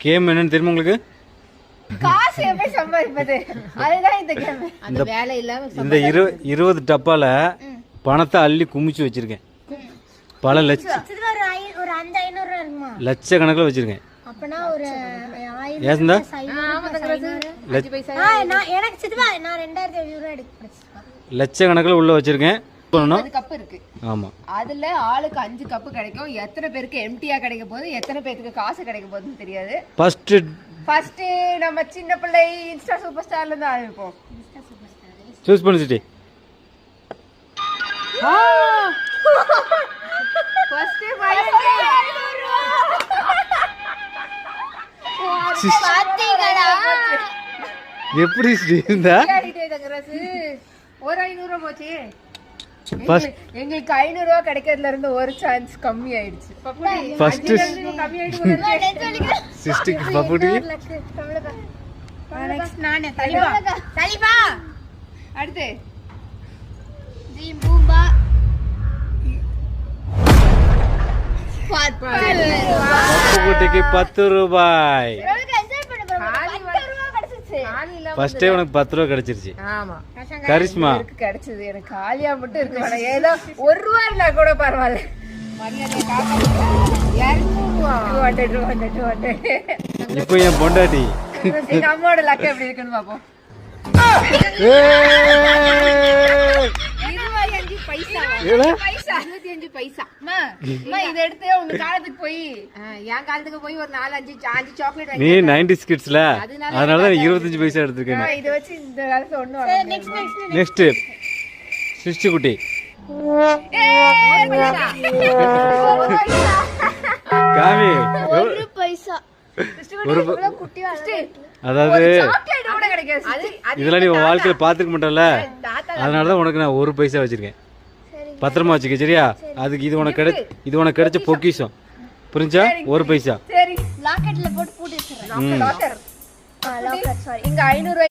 Game என்னன்னு தெரியுமா உங்களுக்கு? காசு எப்படி சம்பாதிப்பது, அதுதான் இந்த கேம். அந்த வேலை இல்லாம இந்த 20 டப்பால பணத்தை அள்ளி குமிச்சு வச்சிருக்கேன். பல லட்சக்கணக்கில் வச்சிருக்கேன். அப்பனா ஒரு ஏசந்தா எனக்கு சித்துவா நான் 2500 ரூபாய் எடுக்கிறேன். லட்சக்கணக்கில் உள்ள வச்சிருக்கேன். கப்பு இருக்கு. ஆமா, அதுல ஆளுக்கு 5 கப்பு கிடைக்கும். எத்தனை பேருக்கு எம்டியா கிடைக்க போகுது, எத்தனை பேருக்கு காசு கிடைக்க போகுதுன்னு தெரியாது. ஃபர்ஸ்ட் நம்ம சின்ன பிள்ளை இன்ஸ்டா சூப்பர் ஸ்டார்ல இருந்து ஆரம்பிப்போம். சூஸ் பண்ணு சிட்டி. ஃபர்ஸ்ட் எப்படி இருந்தா ஒரு 500 ரூபா போச்சு. ஃபர்ஸ்ட் எங்களுக்கு 500 ரூபா கிடைக்கிறதுல இருந்து ஒரு சான்ஸ் கம்மி ஆயிடுச்சு. ஃபர்ஸ்ட் கம்மி ஆயிடுச்சு. சிஸ்டிக் பப்புடி. நெக்ஸ்ட் நானே தலிபா அடுத்து ஜீம் பூம்பா பப்புகுட்டிக்கு 10 ரூபாய். ஃபர்ஸ்டே உனக்கு 10 ரூபா கிடைச்சிருச்சு. ஆமா, கரிஷ்மா கிடைச்சது. எனக்கு காலியா மட்டும் இருக்கு. ஏதோ 1 ரூபா இருந்தா கூட பரவாயில்ல. மரியாதையை காப்பாத்து. 200 இப்போ என் பொண்டாட்டி எங்க அம்மாவோட லக்க எப்படி இருக்குன்னு பாப்போம். 25 பைசா. 25 பைசா. அம்மா இத எடுத்து உங்க காலத்துக்கு போய் என் காலத்துக்கு போய் ஒரு 4-5 சாக்லேட் நீ 90s கிட்ஸ்ல, அதனால தான் 25 பைசா எடுத்துக்கேன். இத வச்சு இந்த காலத்துல ஒண்ணும் நெக்ஸ்ட் சிஸ்டி குட்டி. காமி 1 பைசா. அதாவது சாக்லேட் கூட கிடைக்காது. இதெல்லாம் நீ உன் வாழ்க்கையில பாத்துக்க மாட்டல, அதனாலதான் உனக்கு நான் 1 பைசா வச்சிருக்கேன். பத்திரமா வச்சுக்க, சரியா? அதுக்கு இது உனக்கு கிடைச்ச பொக்கிஷம், புரிஞ்சா? 1 பைசா. சரி, லாக்கெட்ல போட்டு பூட்டி வச்சிரேன். லாக்கர். இங்க 500